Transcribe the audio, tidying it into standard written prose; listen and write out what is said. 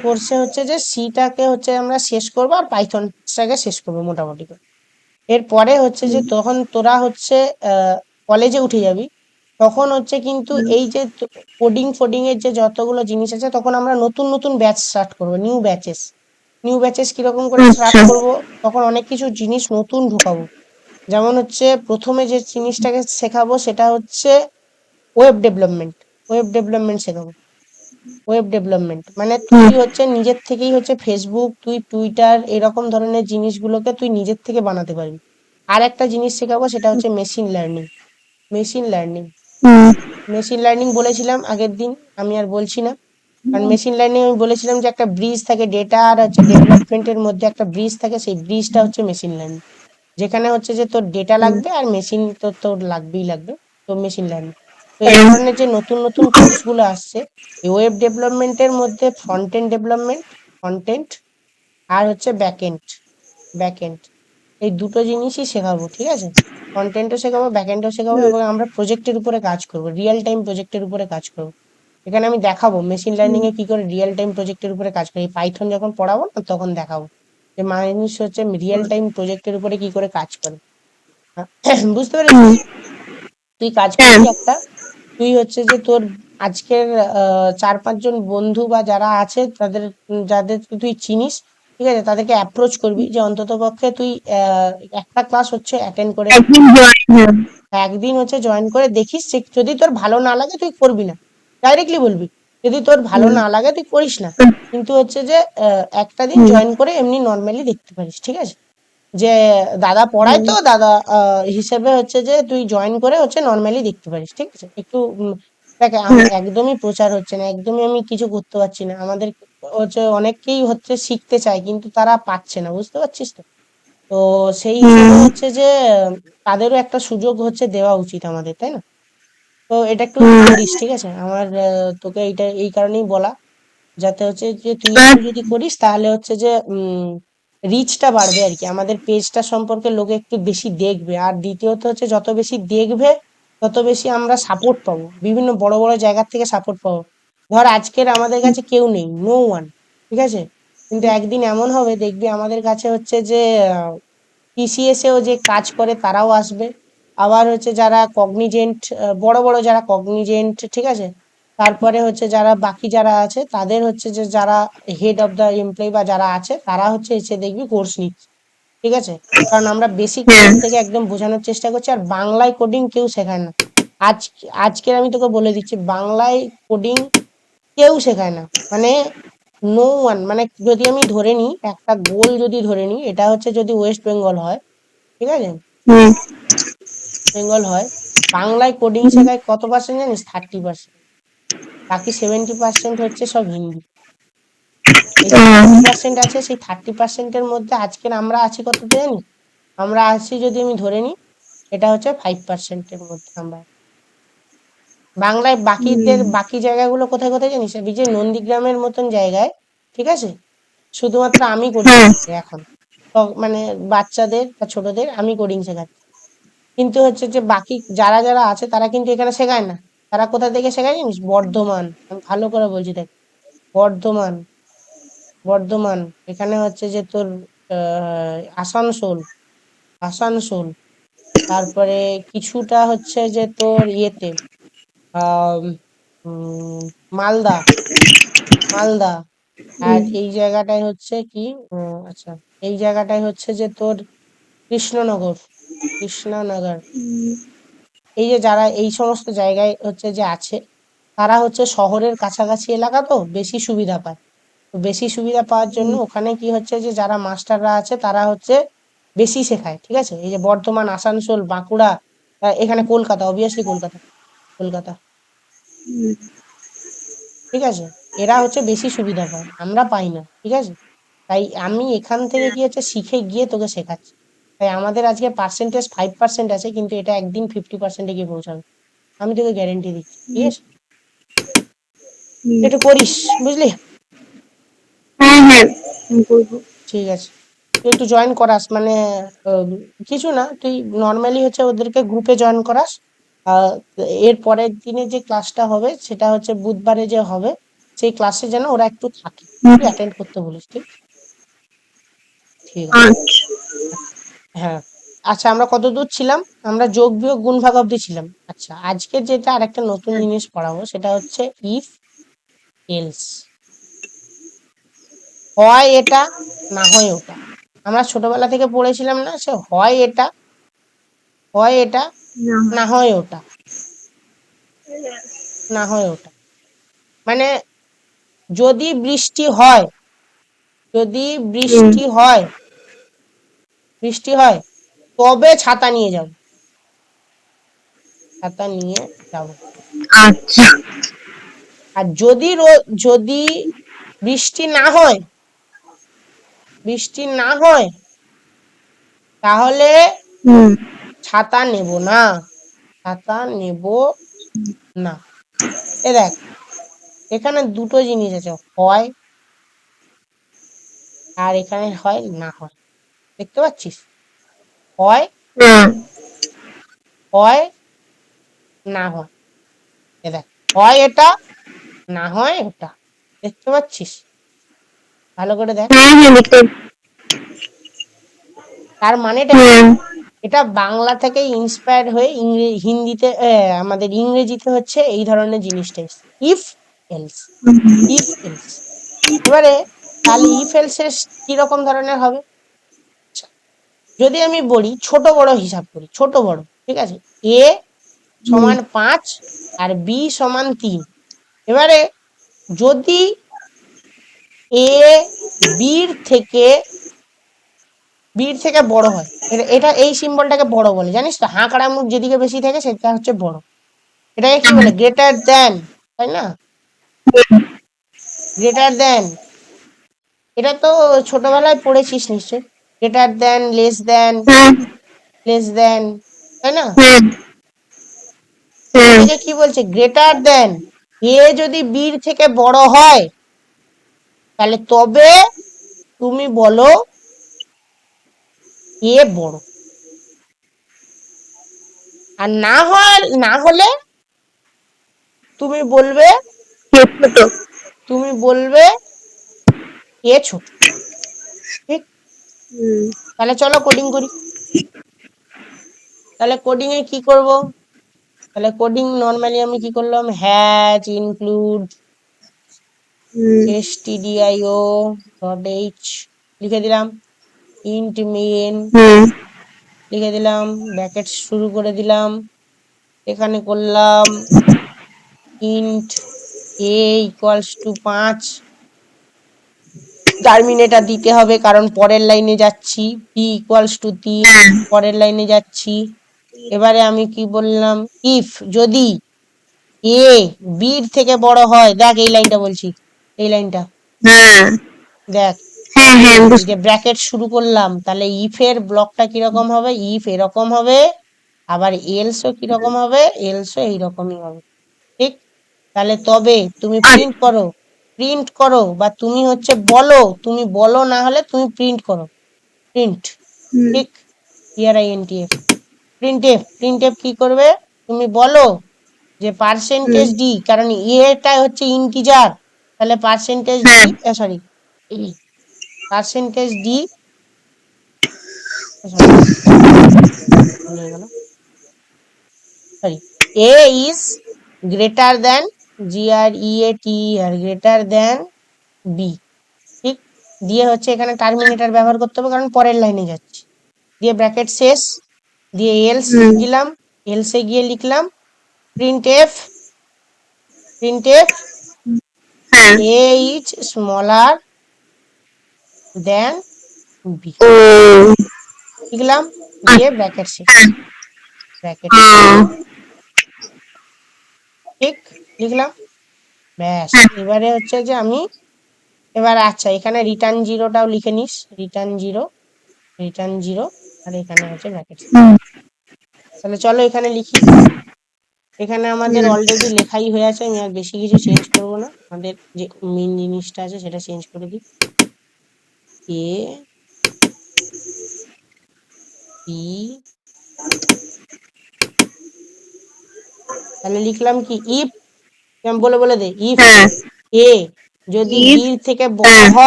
কোর্সে হচ্ছে যে সিটাকে হচ্ছে আমরা শেষ করবো আর পাইথনটাকে শেষ করবো মোটামুটি করে। এরপরে হচ্ছে যে তখন তোরা হচ্ছে কলেজে উঠে যাবি, তখন হচ্ছে কিন্তু এই যে কোডিং ফোডিং এর যে যতগুলো জিনিস আছে তখন আমরা নতুন নতুন ব্যাচ স্টার্ট করবো, নিউ ব্যাচেস কিরকম করে স্টার্ট আচ্ছা। করব, তখন অনেক কিছু জিনিস নতুন ঢোকাবো। যেমন হচ্ছে প্রথমে যে জিনিসটাকে শেখাবো সেটা হচ্ছে ওয়েব ডেভেলপমেন্ট। ওয়েব ডেভেলপমেন্ট শেখাবো। ওয়েব ডেভেলপমেন্ট মানে তুই হুম। হচ্ছে নিজের থেকেই হচ্ছে ফেসবুক, তুই টুইটার এরকম ধরনের জিনিসগুলোকে তুই নিজের থেকে বানাতে পারবি। আর একটা জিনিস শেখাবো সেটা হচ্ছে মেশিন লার্নিং। মেশিন লার্নিং হুম। মেশিন লার্নিং বলেছিলাম আগের দিন, আমি আর বলছি না। কারণ মেশিন লার্নিং আমি বলেছিলাম যে একটা ব্রিজ থাকে, ডেটা আর হচ্ছে ডেভেলপমেন্টের মধ্যে একটা ব্রিজ থাকে, সেই ব্রিজটা হচ্ছে মেশিন লার্নিং। যেখানে হচ্ছে যে তোর ডেটা লাগবে আর মেশিন তো তোর লাগবেই লাগবে, তো মেশিন লার্নিং। তো এই ধরনের যে নতুন নতুন কোর্সগুলো আসছে, এই ওয়েব ডেভেলপমেন্টের মধ্যে ফ্রন্ট এন্ড ডেভেলপমেন্ট, কন্টেন্ট, আর হচ্ছে ব্যাক এন্ড, এই দুটো জিনিসই শেখাবো, ঠিক আছে? ফ্রন্ট এন্ডও শেখাবো, ব্যাক এন্ডও শেখাবো, এবং আমরা প্রজেক্টের উপরে কাজ করবো, রিয়েল টাইম প্রজেক্টের উপরে কাজ করবো। এখানে আমি দেখাবো মেশিন লার্নিং এ কি করে রিয়েল টাইম প্রজেক্টের উপরে কাজ করে, পাইথন যখন পড়াবো না তখন দেখাবো যে মানুষ হচ্ছে রিয়েল টাইম প্রজেক্টের উপরে কি করে কাজ করে। বুঝতে হুম। পেরেছিস? তুই কাজ হ্যাঁ। করবি একটা, তুই হচ্ছে যে তোর আজকের 4-5 জন বন্ধু বা যারা আছে তাদের, যাদেরকে তুই চিনিস, ঠিক আছে, তাদেরকে অ্যাপ্রোচ করবি যে অন্তত পক্ষে তুই একটা ক্লাস হচ্ছে অ্যাটেন্ড করে একদিন জয়েন। একদিন হচ্ছে জয়েন করে দেখিস, যে যদি তোর ভালো না লাগে তুই করবি না, ডাইরেক্টলি বলবি যদি তোর ভালো হুম। না লাগে তুই করিস না। কিন্তু হচ্ছে যে একটা দিন হুম। জয়েন করে এমনি নর্মালি দেখতে পারিস, ঠিক আছে? যে দাদা পড়ায় হুম। তো দাদা হিসেবে হচ্ছে যে তুই জয়েন করে হচ্ছে নর্মালি দেখতে পারিস, ঠিক আছে? একটু দেখ, হুম। একদমই প্রচার হচ্ছে না, একদমই আমি কিছু করতে পারছি না, আমাদের হচ্ছে অনেকেই হচ্ছে শিখতে চায় কিন্তু তারা পাচ্ছে না, বুঝতে পারছিস তো? তো সেই হিসেবে হুম। হচ্ছে যে তাদেরও একটা সুযোগ হচ্ছে দেওয়া উচিত আমাদের, তাই না? তো এটা একটু হুম। করিস, ঠিক আছে? আমার তোকে এইটা এই কারণেই বলা, যাতে হচ্ছে যে তুই আর একটু যদি করিস তাহলে হচ্ছে যে রিচটা বাড়বে আর কি, আমাদের পেজটা সম্পর্কে লোকে একটু বেশি দেখবে, আর দ্বিতীয়ত হচ্ছে যত বেশি দেখবে তত বেশি আমরা সাপোর্ট পাবো, বিভিন্ন বড় বড় জায়গা থেকে সাপোর্ট পাবো। ধর আজকের আমাদের কাছে কেউ নেই, নো ওয়ান, ঠিক আছে, কিন্তু একদিন এমন হবে দেখবি আমাদের কাছে হচ্ছে যে টিসিএস এও যে কাজ করে তারাও আসবে, আবার হচ্ছে যারা কগনিজেন্ট, বড় বড় যারা কগনিজেন্ট, ঠিক আছে, তারপরে হচ্ছে যারা বাকি যারা আছে তাদের হচ্ছে যে যারা হেড অফ দ্য এমপ্লয়ি বা যারা আছে তারা হচ্ছে এসে দেখবি কোর্স নিচ্ছে, ঠিক আছে? কারণ আমরা বেসিক হ্যাঁ। লেভেল থেকে একদম বোঝানোর চেষ্টা করছি, আর বাংলায় কোডিং কেউ শেখায় না। আজ আজকের আমি তোকে বলে দিচ্ছি, বাংলায় কোডিং কেউ শেখায় না, মানে নো ওয়ান, মানে যদি আমি ধরে নিই একটা গোল, যদি ধরে নিই এটা হচ্ছে যদি ওয়েস্ট বেঙ্গল হয়, ঠিক আছে, হুম। বেঙ্গল হয়, বাংলায় কোডিং হুম। শেখায় কত পার্সেন্ট জানিস? 30%। বাকি 70% হচ্ছে সব হিন্দি। এই যে আহ, 30% আছে, সেই 30%-এর মধ্যে আজকের আমরা আছি কততে জানিস? আমরা আছি যদি আমি ধরে নিই, এটা হচ্ছে 5%-এর মধ্যে আমরা। বাংলায় বাকিদের বাকি জায়গাগুলো কোথায় কোথায় জানিস? এই যে নন্দীগ্রামের মতন জায়গায়, ঠিক আছে, শুধুমাত্র আমি কোডিং হ্যাঁ। শেখাই এখন। তো মানে বাচ্চাদের বা ছোটদের আমি কোডিং শেখাচ্ছি। কিন্তু হচ্ছে যে বাকি যারা যারা আছে তারা কিন্তু এখানে শেখায় না। তারা কোথা থেকে শেখায় জানিস? বর্ধমান, আমি ভালো করে বলছি দেখ, বর্ধমান, বর্ধমান, এখানে হচ্ছে যে তোর আসানসোল, আসানসোল, তারপরে কিছুটা হচ্ছে যে তোর ইয়েতে আহ মালদা, মালদা, আর এই জায়গাটায় হচ্ছে কি, আচ্ছা, এই জায়গাটায় হচ্ছে যে তোর কৃষ্ণনগর, কৃষ্ণনগর, এই যে যারা এই সমস্ত জায়গায় হচ্ছে যে আছে, তারা হচ্ছে শহরের কাছাকাছি এলাকা, তো বেশি সুবিধা পায়। তো বেশি সুবিধা পাওয়ার জন্য ওখানে কি হচ্ছে যে যারা মাস্টাররা আছে তারা হচ্ছে বেশি শেখায়, ঠিক আছে? এই যে বর্ধমান, আসানসোল, বাঁকুড়া, এখানে কলকাতা, অবভিয়াসলি কলকাতা, কলকাতা, ঠিক আছে, এরা হচ্ছে বেশি সুবিধা পায়, আমরা পাই না, ঠিক আছে? তাই আমি এখান থেকে কি হচ্ছে শিখে গিয়ে তোকে শেখাচ্ছি। তাই আমাদের আজকে পার্সেন্টেজ 5% আছে, কিন্তু এটা একদিন 50%-এ গিয়ে পৌঁছাবে, আমি তোকে গ্যারেন্টি দিচ্ছি, ঠিক আছে? একটু করিস, বুঝলি? হ্যাঁ। হ্যাঁ, আমি করবো। ঠিক আছে, তুই একটু জয়েন করাস, মানে আহ, কিছু না, তুই নর্মালি হচ্ছে ওদেরকে গ্রুপে জয়েন করাস। আহ, এর পরের দিনে যে ক্লাসটা হবে সেটা হচ্ছে বুধবারে যে হবে, সেই ক্লাসে যেন ওরা একটু থাকে, হুম, একটু অ্যাটেন্ড করতে বলিস, ঠিক ঠিক আছে? আচ্ছা। হ্যাঁ, আচ্ছা আমরা কত দূর ছিলাম? আমরা যোগ বিয়োগ গুণ ভাগ অবধি ছিলাম। আচ্ছা আজকে যেটা আরেকটা নতুন জিনিস পড়াবো সেটা হচ্ছে ইফ এলস। হয় এটা, না হয় ওটা। আমরা ছোটবেলা থেকে পড়েছিলাম না, সে হয় এটা, হয় এটা, না না হয়। হয় ওটা, না হয় ওটা। মানে যদি বৃষ্টি হয়, যদি হুম, বৃষ্টি হয়, বৃষ্টি হয়, তবে ছাতা নিয়ে যাব, ছাতা নিয়ে যাব। আচ্ছা। আর যদি যদি বৃষ্টি না হয়, বৃষ্টি না হয়, তাহলে হুম, ছাতা নেব না, ছাতা নেব না। এ দেখ, এখানে দুটো জিনিস আছে, হয় আর এখানে হয় না হয়। দেখতে পাচ্ছিস? হয়, হুম, হয়, না হয়। এ দেখ, হয় এটা, না হয় ওটা। দেখতে পাচ্ছিস? ভালো করে দেখ। হ্যাঁ, হ্যাঁ, দেখতে। তার মানেটা কি? হুম, এটা বাংলা থেকে ইন্সপায়ার হয়ে হিন্দিতে আমাদের ইংরেজিতে হচ্ছে এই ধরনের জিনিসটা এসছে, ইফ এলস, ইফ এলস। এবারে তাহলে ইফ এলস এর কিরকম ধরনের হবে? আচ্ছা, যদি আমি বলি ছোট বড় হিসাব করি, ছোট বড়, ঠিক আছে? এ হুম, সমান 5 আর বি সমান 3। এবারে যদি এ বির থেকে, বির থেকে বড় হয়, এটা এটা এই সিম্বলটাকে বড় বলে, জানিস তো? হাঁকড়া মুখ যেদিকে বেশি থাকে সেটা হচ্ছে বড়। এটাকে কি বলে? গ্রেটার দ্যান, তাই না? গ্রেটার দ্যান, এটা তো ছোটবেলায় পড়েছিস নিশ্চয়। গ্রেটার দ্যান, লেস দ্যান, হ্যাঁ, লেস দ্যান, তাই না? হ্যাঁ, হ্যাঁ, এটাকে কি বলছে? Greater than. এ যদি বির থেকে বড় হয়, তাহলে তবে তুমি বলো এ বড়। আর না হয়, না হলে তুমি বলবে, ছোট। তুমি বলবে এ ছোট, ঠিক? হুম, তাহলে চলো কোডিং করি। তাহলে কোডিং এ কি করব? তাহলে কোডিং নর্মালি আমি কি করলাম, has include hmm, stdio h লিখে দিলাম, ইন্ট মেন হুম, লিখে দিলাম, ব্র্যাকেট শুরু করে দিলাম, এখানে করলাম int a equals to 5, terminator দিতে হবে কারণ পরের লাইনে যাচ্ছি, p ইকুয়ালস টু 3, হ্যাঁ, পরের লাইনে যাচ্ছি। এবারে আমি কি বললাম, ইফ যদি এ বির থেকে বড় হয়, দেখ এই লাইনটা বলছি, এই লাইনটা হ্যাঁ, দেখ, হ্যাঁ, হ্যাঁ, এই যে ব্র্যাকেট শুরু করলাম, তাহলে ইফ এর ব্লকটা কিরকম হবে? ইফ এরকম হবে, আবার এলসও কিরকম হবে? এলসও এইরকমই হবে, ঠিক? তাহলে তবে তুমি প্রিন্ট আচ্ছা। করো, প্রিন্ট করো, বা তুমি হচ্ছে বলো, তুমি বলো, না হলে তুমি প্রিন্ট করো, প্রিন্ট, হুম, ঠিক? PRINTF, print F, print F কি করবে? তুমি বলো যে হুম, পার্সেন্টেজ ডি, কারণ এটা হচ্ছে ইন্টিজার, তাহলে পার্সেন্টেজ ডি, হ্যাঁ, সরি, পার্সেন্টেজ ডি, সরি, ভুল হয়ে গেল, sorry, A is greater than, GREATER, আর গ্রেটার দেন বি, ঠিক? দিয়ে হচ্ছে এখানে টার্মিনেটর ব্যবহার করতে হবে কারণ পরের লাইনে যাচ্ছি, দিয়ে ব্র্যাকেট শেষ, দিয়ে এলস হুম, দিলাম, এলসে গিয়ে লিখলাম প্রিন্ট এফ, প্রিন্ট এফ হ্যাঁ, এ ইজ স্মলার দেন বি, ও, লিখলাম, দিয়ে আচ্ছা, ব্র্যাকেট শেষ, হ্যাঁ, ব্র্যাকেট শেষ, আহ, ঠিক? লিখলাম, ব্যাস। হ্যাঁ, এবারে হচ্ছে যে আমি, এবার আচ্ছা এখানে রিটার্ন জিরোটাও লিখে নিস, রিটার্ন জিরো, রিটার্ন জিরো, আর এখানে হচ্ছে ব্র্যাকেট। হুম, তাহলে চলো এখানে লিখি। এখানে আমাদের হুম, অলরেডি লেখাই হয়ে আছে, আমি আর বেশি কিছু চেঞ্জ করব না, আমাদের যে মেন জিনিসটা আছে সেটা চেঞ্জ করে দিই। এ বি, তাহলে লিখলাম কি, ইফ, বলে বলে দে, ইফ হ্যাঁ, এ যদি ঈদ, বীর থেকে বড় হ্যাঁ। হয়